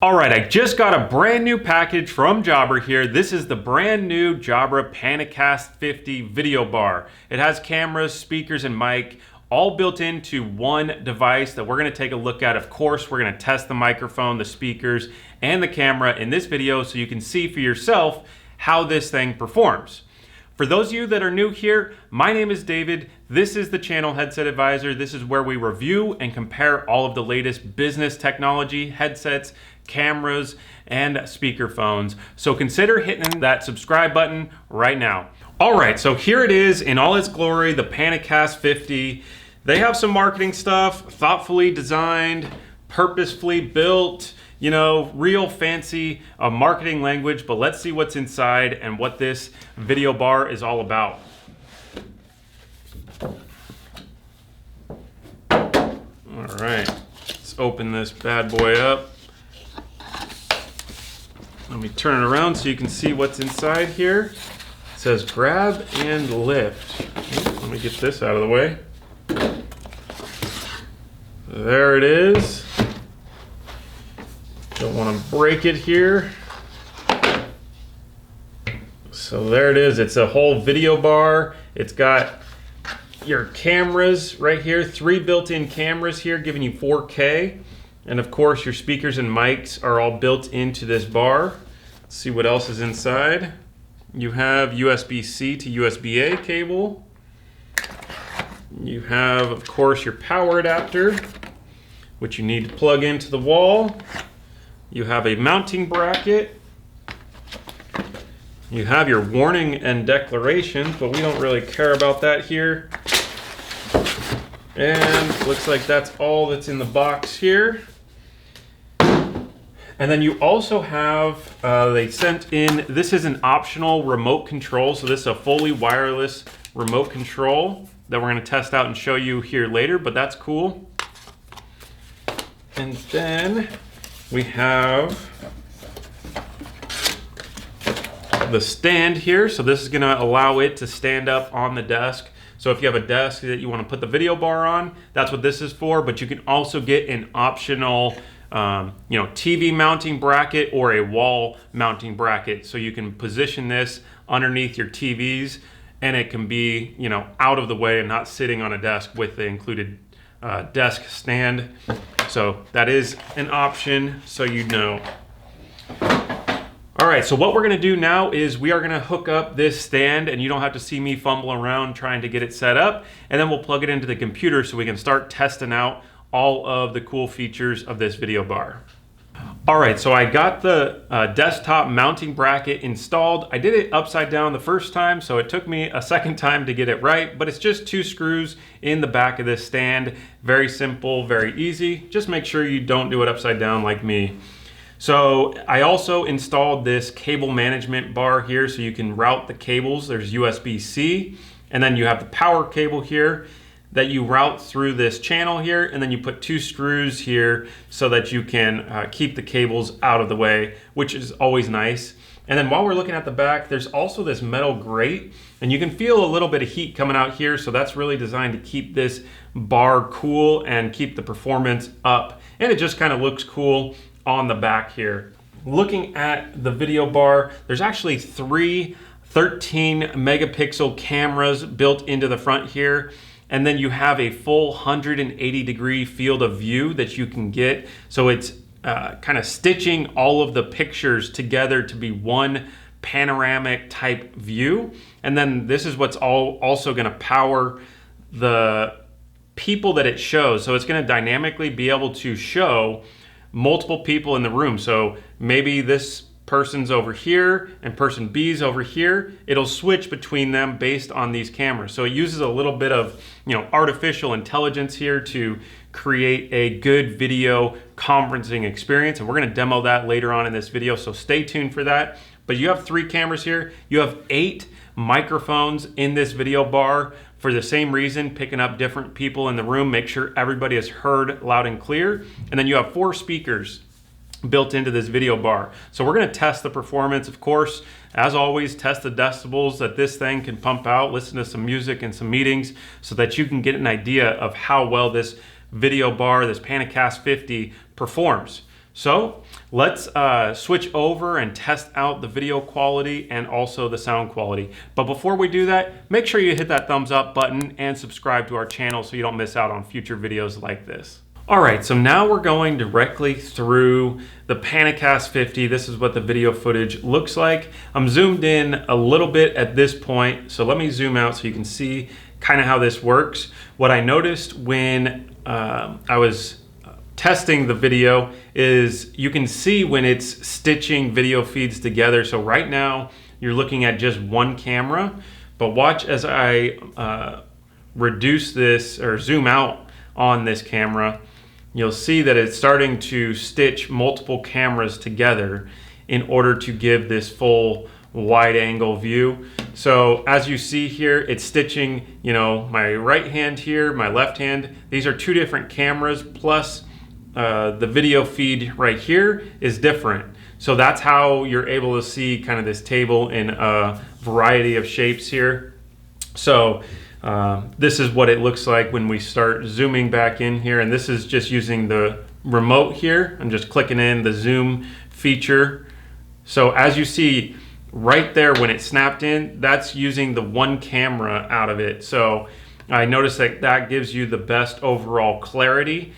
All right, I just got a brand new package from Jabra here. This is the brand new Jabra PanaCast 50 video bar. It has cameras, speakers, and mic all built into one device that we're gonna take a look at. Of course, we're gonna test the microphone, the speakers, and the camera in this video so you can see for yourself how this thing performs. For those of you that are new here, my name is David. This is the channel Headset Advisor. This is where we review and compare all of the latest business technology, headsets, cameras, and speakerphones. So consider hitting that subscribe button right now. All right, so here it is in all its glory, the PanaCast 50. They have some marketing stuff, thoughtfully designed, purposefully built, you know, real fancy marketing language, but let's see what's inside and what this video bar is all about. All right, let's open this bad boy up. Let me turn it around so you can see what's inside here. It says grab and lift. Let me get this out of the way. There it is. Don't want to break it here. So there it is. It's a whole video bar. It's got your cameras right here, 3 built-in cameras here giving you 4K. And of course your speakers and mics are all built into this bar. Let's see what else is inside. You have USB-C to USB-A cable. You have, of course, your power adapter, which you need to plug into the wall. You have a mounting bracket. You have your warning and declarations, but we don't really care about that here. And looks like that's all that's in the box here. And then you also have, they sent in, this is an optional remote control. So this is a fully wireless remote control that we're gonna test out and show you here later, but that's cool. And then we have the stand here. So this is gonna allow it to stand up on the desk. So if you have a desk that you wanna put the video bar on, that's what this is for, but you can also get an optional TV mounting bracket or a wall mounting bracket. So you can position this underneath your TVs and it can be, out of the way and not sitting on a desk with the included desk stand. So that is an option, so you know. All right, so what we're gonna do now is we are gonna hook up this stand and you don't have to see me fumble around trying to get it set up, and then we'll plug it into the computer so we can start testing out all of the cool features of this video bar. All right, so I got the desktop mounting bracket installed. I did it upside down the first time, so it took me a second time to get it right, but it's just 2 screws in the back of this stand. Very simple, very easy. Just make sure you don't do it upside down like me. So I also installed this cable management bar here so you can route the cables. There's USB-C, and then you have the power cable here that you route through this channel here, and then you put 2 screws here so that you can keep the cables out of the way, which is always nice. And then while we're looking at the back, there's also this metal grate, and you can feel a little bit of heat coming out here, so that's really designed to keep this bar cool and keep the performance up. And it just kind of looks cool on the back here. Looking at the video bar, there's actually 3 13 megapixel cameras built into the front here. And then you have a full 180-degree field of view that you can get. So it's kind of stitching all of the pictures together to be one panoramic type view. And then this is what's also gonna power the people that it shows. So it's gonna dynamically be able to show multiple people in the room. So maybe this person's over here and person B's over here. It'll switch between them based on these cameras. So it uses a little bit of artificial intelligence here to create a good video conferencing experience. And we're gonna demo that later on in this video, so stay tuned for that. But you have 3 cameras here. You have 8 microphones in this video bar for the same reason, picking up different people in the room, make sure everybody is heard loud and clear. And then you have 4 speakers built into this video bar. So we're gonna test the performance. Of course, as always, test the decibels that this thing can pump out, listen to some music and some meetings so that you can get an idea of how well this video bar, this PanaCast 50, performs. So let's switch over and test out the video quality and also the sound quality. But before we do that, make sure you hit that thumbs up button and subscribe to our channel so you don't miss out on future videos like this. All right, so now we're going directly through the PanaCast 50. This is what the video footage looks like. I'm zoomed in a little bit at this point, so let me zoom out so you can see kind of how this works. What I noticed when I was testing the video is you can see when it's stitching video feeds together. So right now you're looking at just one camera, but watch as I reduce this or zoom out on this camera, you'll see that it's starting to stitch multiple cameras together in order to give this full wide angle view. So as you see here, it's stitching, you know, my right hand here, my left hand. These are two different cameras, plus the video feed right here is different. So that's how you're able to see kind of this table in a variety of shapes here. So this is what it looks like when we start zooming back in here. And this is just using the remote here. I'm just clicking in the zoom feature. So as you see right there, when it snapped in, that's using the one camera out of it. So I noticed that that gives you the best overall clarity.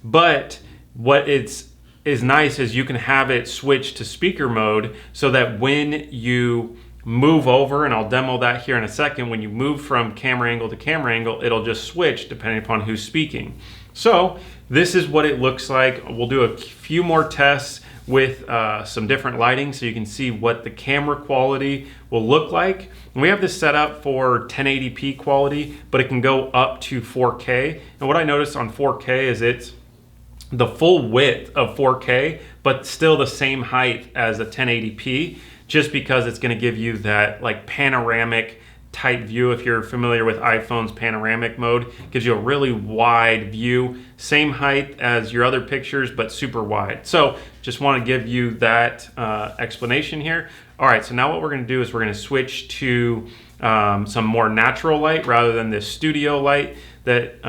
But what is nice is you can have it switch to speaker mode so that when you move over, and I'll demo that here in a second, when you move from camera angle to camera angle, it'll just switch depending upon who's speaking. So this is what it looks like. We'll do a few more tests with some different lighting so you can see what the camera quality will look like. And we have this set up for 1080p quality, but it can go up to 4K. And what I noticed on 4K is it's the full width of 4K, but still the same height as a 1080p, just because it's going to give you that like panoramic type view. If you're familiar with iPhone's panoramic mode, it gives you a really wide view, same height as your other pictures, but super wide. So just want to give you that explanation here. All right, so now what we're going to do is we're going to switch to some more natural light rather than this studio light that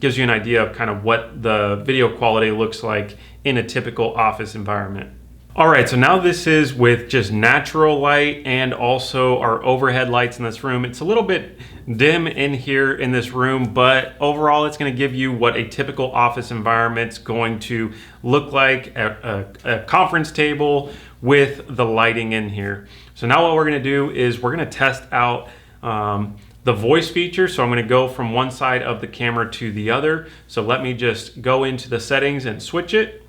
gives you an idea of kind of what the video quality looks like in a typical office environment. All right, so now this is with just natural light and also our overhead lights in this room. It's a little bit dim in here in this room, but overall it's going to give you what a typical office environment's going to look like at a conference table with the lighting in here. So now what we're going to do is we're going to test out the voice feature. So I'm going to go from one side of the camera to the other. So let me just go into the settings and switch it.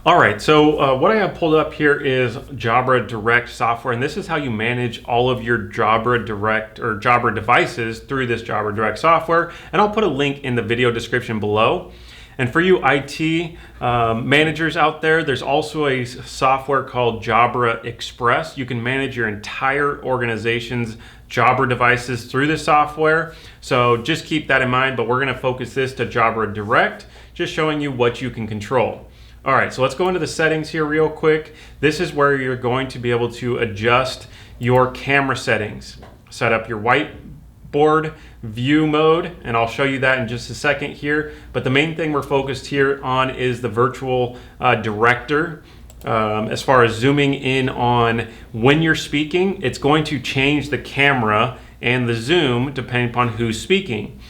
All right, so what I have pulled up here is Jabra Direct software, and this is how you manage all of your Jabra Direct or Jabra devices through this Jabra Direct software. And I'll put a link in the video description below. And for you IT managers out there, there's also a software called Jabra Express. You can manage your entire organization's Jabra devices through this software. So just keep that in mind, but we're gonna focus this to Jabra Direct, just showing you what you can control. All right, so let's go into the settings here real quick. This is where you're going to be able to adjust your camera settings. Set up your whiteboard view mode, and I'll show you that in just a second here. But the main thing we're focused here on is the virtual director. As far as zooming in on when you're speaking, it's going to change the camera and the zoom depending upon who's speaking.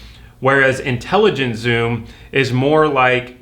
Whereas intelligent zoom is more like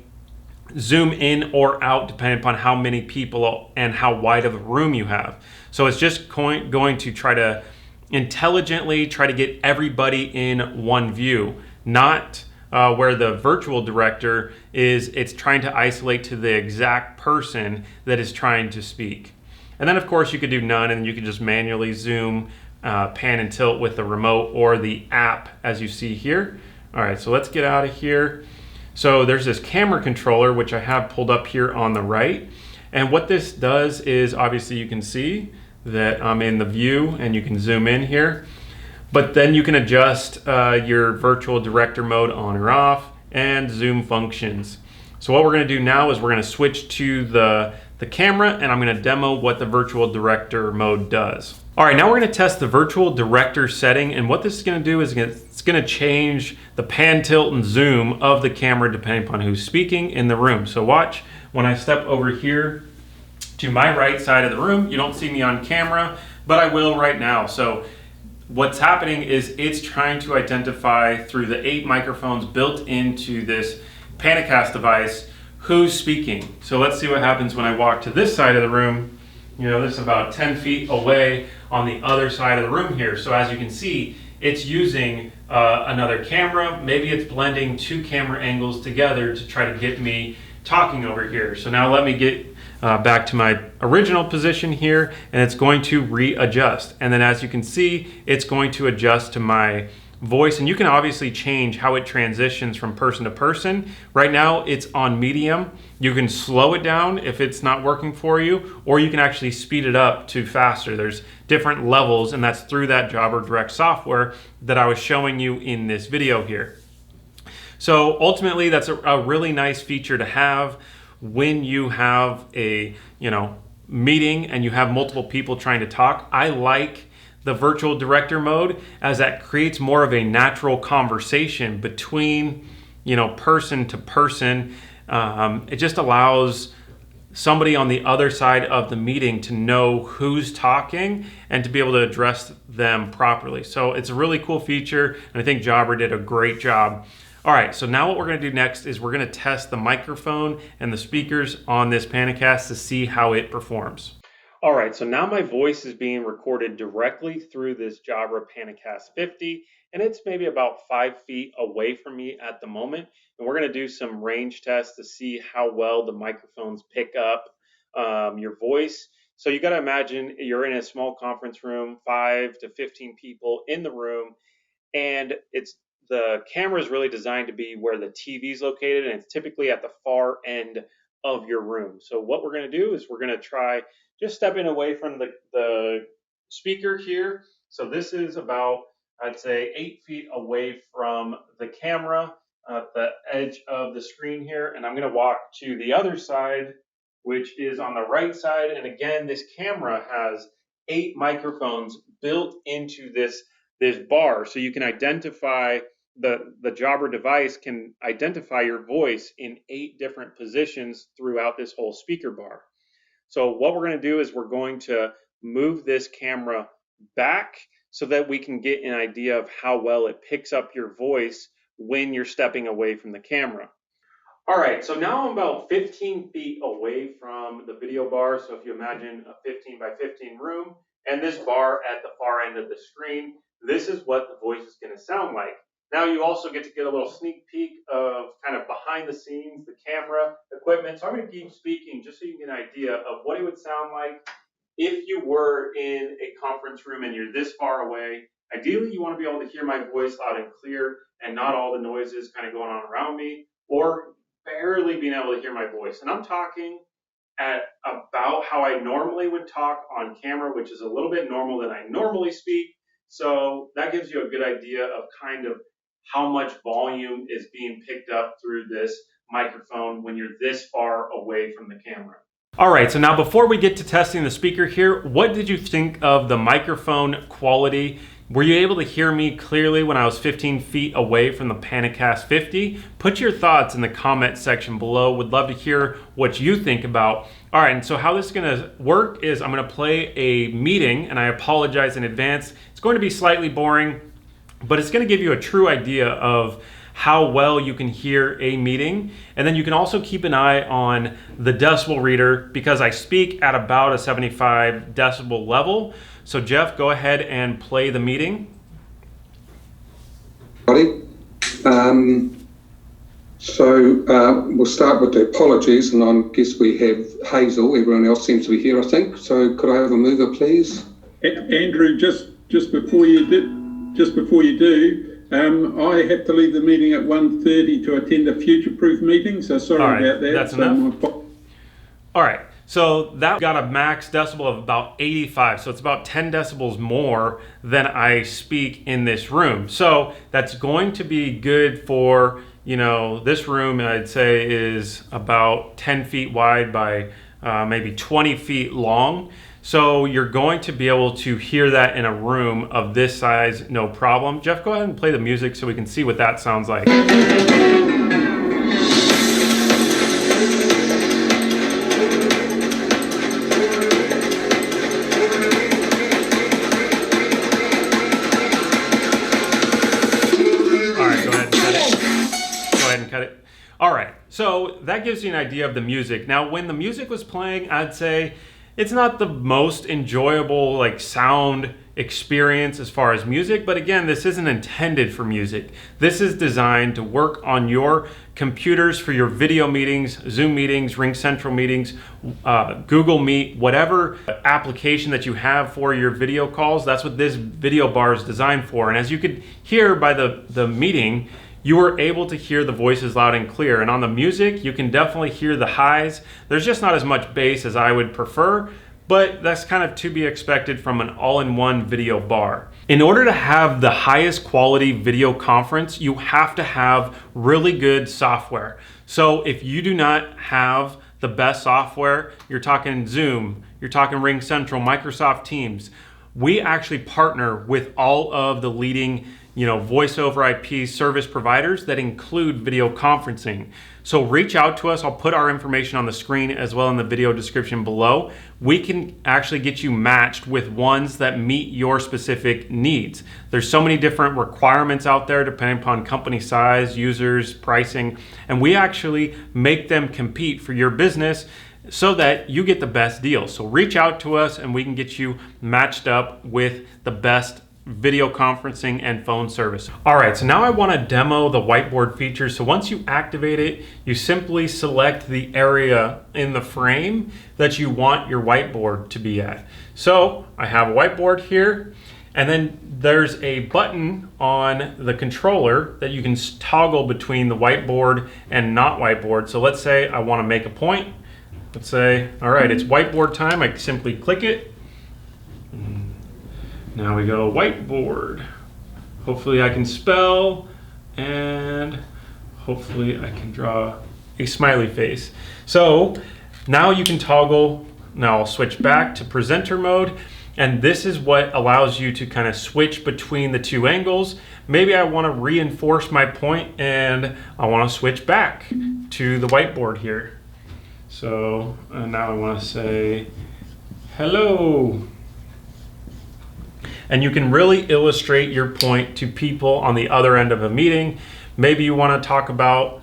zoom in or out depending upon how many people and how wide of a room you have. So it's just going to try to intelligently try to get everybody in one view, not where the virtual director is, it's trying to isolate to the exact person that is trying to speak. And then of course you could do none, and you can just manually zoom, pan and tilt with the remote or the app as you see here. All right, so let's get out of here. So there's this camera controller, which I have pulled up here on the right. And what this does is, obviously you can see that I'm in the view and you can zoom in here, but then you can adjust your virtual director mode on or off and zoom functions. So what we're gonna do now is we're gonna switch to the camera, and I'm gonna demo what the virtual director mode does. All right, now we're gonna test the virtual director setting, and what this is gonna do is it's gonna change the pan, tilt, and zoom of the camera depending upon who's speaking in the room. So watch when I step over here to my right side of the room, you don't see me on camera, but I will right now. So what's happening is it's trying to identify through the 8 microphones built into this PanaCast device who's speaking. So let's see what happens when I walk to this side of the room. You know, this is about 10 feet away on the other side of the room here. So as you can see, it's using another camera. Maybe it's blending 2 camera angles together to try to get me talking over here. So now let me get back to my original position here, and it's going to readjust. And then as you can see, it's going to adjust to my voice, and you can obviously change how it transitions from person to person. Right now it's on medium. You can slow it down if it's not working for you, or you can actually speed it up to faster. There's different levels, and that's through that Jabra Direct software that I was showing you in this video here. So ultimately, that's a really nice feature to have when you have a meeting and you have multiple people trying to talk. I like the virtual director mode, as that creates more of a natural conversation between person to person. It just allows somebody on the other side of the meeting to know who's talking and to be able to address them properly. So it's a really cool feature, and I think Jabra did a great job. All right, so now what we're gonna do next is we're gonna test the microphone and the speakers on this PanaCast to see how it performs. All right, so now my voice is being recorded directly through this Jabra PanaCast 50, and it's maybe about 5 feet away from me at the moment. And we're gonna do some range tests to see how well the microphones pick up your voice. So you gotta imagine you're in a small conference room, 5 to 15 people in the room, and the camera is really designed to be where the TV is located, and it's typically at the far end of your room. So what we're going to do is we're going to try just stepping away from the speaker here. So this is about, I'd say, 8 feet away from the camera at the edge of the screen here, and I'm going to walk to the other side, which is on the right side. And again, this camera has 8 microphones built into this bar, so you can identify the Jabra device can identify your voice in 8 different positions throughout this whole speaker bar. So what we're going to do is we're going to move this camera back so that we can get an idea of how well it picks up your voice when you're stepping away from the camera. All right, so now I'm about 15 feet away from the video bar. So if you imagine a 15 by 15 room and this bar at the far end of the screen, this is what the voice is going to sound like. Now you also get to get a little sneak peek of kind of behind the scenes, the camera equipment. So I'm going to keep speaking just so you can get an idea of what it would sound like if you were in a conference room and you're this far away. Ideally, you want to be able to hear my voice loud and clear and not all the noises kind of going on around me, or barely being able to hear my voice. And I'm talking at about how I normally would talk on camera, which is a little bit normal than I normally speak. So that gives you a good idea of kind of how much volume is being picked up through this microphone when you're this far away from the camera. All right, so now before we get to testing the speaker here, what did you think of the microphone quality? Were you able to hear me clearly when I was 15 feet away from the PanaCast 50? Put your thoughts in the comment section below. Would love to hear what you think about. All right, and so how this is gonna work is I'm gonna play a meeting, and I apologize in advance. It's going to be slightly boring, but it's gonna give you a true idea of how well you can hear a meeting. And then you can also keep an eye on the decibel reader, because I speak at about a 75 decibel level. So Jeff, go ahead and play the meeting. We'll start with the apologies, and I guess we have Hazel. Everyone else seems to be here, I think. So could I have a mover, please? Andrew, just before you do, I have to leave the meeting at 1:30 to attend a future-proof meeting, so sorry about that. That's enough. All right, so that got a max decibel of about 85, so it's about 10 decibels more than I speak in this room. So that's going to be good for, this room I'd say is about 10 feet wide by maybe 20 feet long. So you're going to be able to hear that in a room of this size, no problem. Jeff, go ahead and play the music so we can see what that sounds like. So that gives you an idea of the music. Now, when the music was playing, I'd say it's not the most enjoyable like sound experience as far as music, but again, this isn't intended for music. This is designed to work on your computers for your video meetings, Zoom meetings, Ring Central meetings, Google Meet, whatever application that you have for your video calls. That's what this video bar is designed for. And as you could hear by the meeting, you were able to hear the voices loud and clear. And on the music, you can definitely hear the highs. There's just not as much bass as I would prefer, but that's kind of to be expected from an all-in-one video bar. In order to have the highest quality video conference, you have to have really good software. So if you do not have the best software, you're talking Zoom, you're talking Ring Central, Microsoft Teams, we actually partner with all of the leading voice over IP service providers that include video conferencing. So reach out to us. I'll put our information on the screen as well in the video description below. We can actually get you matched with ones that meet your specific needs. There's so many different requirements out there depending upon company size, users, pricing, and we actually make them compete for your business so that you get the best deal. So reach out to us and we can get you matched up with the best video conferencing and phone service. All right, so now I want to demo the whiteboard feature. So once you activate it, you simply select the area in the frame that you want your whiteboard to be at. So I have a whiteboard here, and then there's a button on the controller that you can toggle between the whiteboard and not whiteboard. So let's say I want to make a point. Let's say, all right, it's whiteboard time. I simply click it. Now we go whiteboard. Hopefully I can spell, and hopefully I can draw a smiley face. So now you can toggle. Now I'll switch back to presenter mode, and this is what allows you to kind of switch between the two angles. Maybe I want to reinforce my point and I want to switch back to the whiteboard here. So now I want to say hello. And you can really illustrate your point to people on the other end of a meeting. Maybe you want to talk about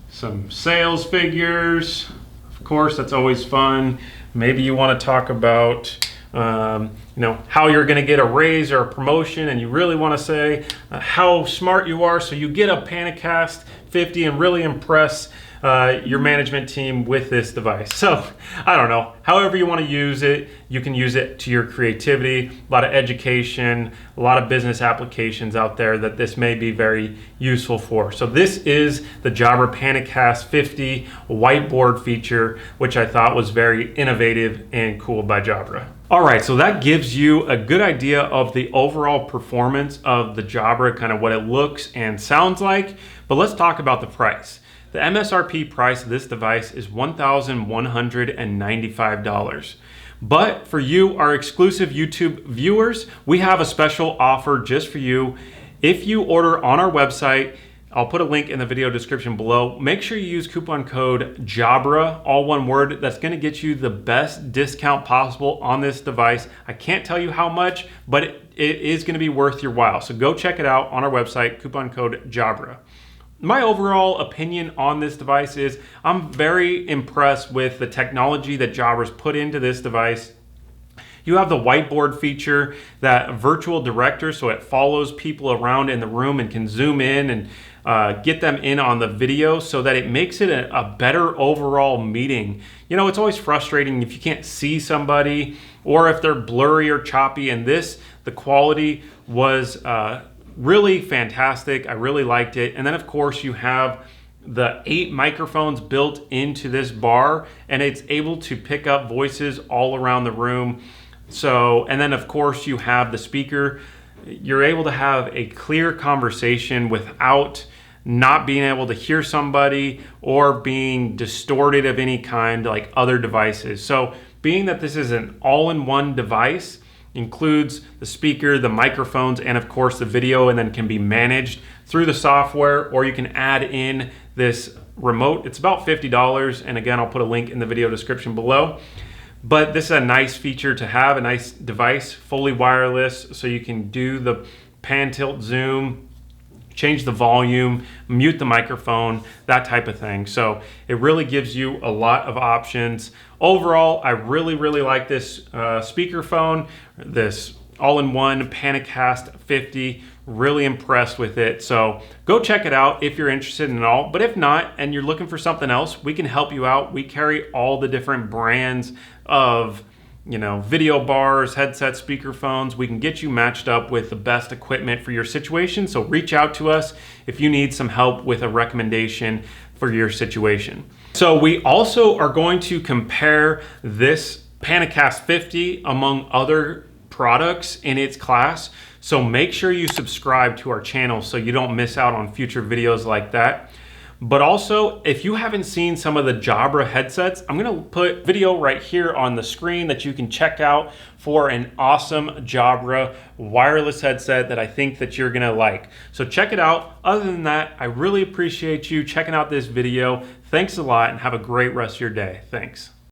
some sales figures. Of course, that's always fun. Maybe you want to talk about how you're going to get a raise or a promotion, and you really want to say how smart you are so you get a PanaCast 50 and really impress your management team with this device. So I don't know, however you want to use it, you can use it to your creativity. A lot of education, a lot of business applications out there that this may be very useful for. So this is the Jabra PanaCast 50 whiteboard feature, which I thought was very innovative and cool by Jabra. All right, so that gives you a good idea of the overall performance of the Jabra, kind of what it looks and sounds like. But let's talk about the price. The MSRP price of this device is $1,195. But for you, our exclusive YouTube viewers, we have a special offer just for you. If you order on our website, I'll put a link in the video description below. Make sure you use coupon code JABRA, all one word. That's gonna get you the best discount possible on this device. I can't tell you how much, but it is gonna be worth your while. So go check it out on our website, coupon code JABRA. My overall opinion on this device is I'm very impressed with the technology that Jabra's put into this device. You have the whiteboard feature, that virtual director, so it follows people around in the room and can zoom in and get them in on the video so that it makes it a better overall meeting. You know, it's always frustrating if you can't see somebody or if they're blurry or choppy, and the quality was really fantastic. I really liked it. And then of course you have the 8 microphones built into this bar, and it's able to pick up voices all around the room. So, and then of course you have the speaker. You're able to have a clear conversation without not being able to hear somebody or being distorted of any kind like other devices. So being that this is an all-in-one device, includes the speaker, the microphones, and of course the video, and then can be managed through the software, or you can add in this remote. It's about $50, and again, I'll put a link in the video description below. But this is a nice feature to have, a nice device, fully wireless, so you can do the pan, tilt, zoom, change the volume, mute the microphone, that type of thing. So it really gives you a lot of options. Overall, I really like this speakerphone, this all-in-one PanaCast 50. Really impressed with it. So go check it out if you're interested in it all. But if not, and you're looking for something else, we can help you out. We carry all the different brands of, you know, video bars, headsets, speakerphones. We can get you matched up with the best equipment for your situation. So reach out to us if you need some help with a recommendation for your situation. So we also are going to compare this PanaCast 50 among other products in its class. So make sure you subscribe to our channel so you don't miss out on future videos like that. But also, if you haven't seen some of the Jabra headsets, I'm gonna put video right here on the screen that you can check out for an awesome Jabra wireless headset that I think that you're gonna like. So check it out. Other than that, I really appreciate you checking out this video. Thanks a lot and have a great rest of your day. Thanks.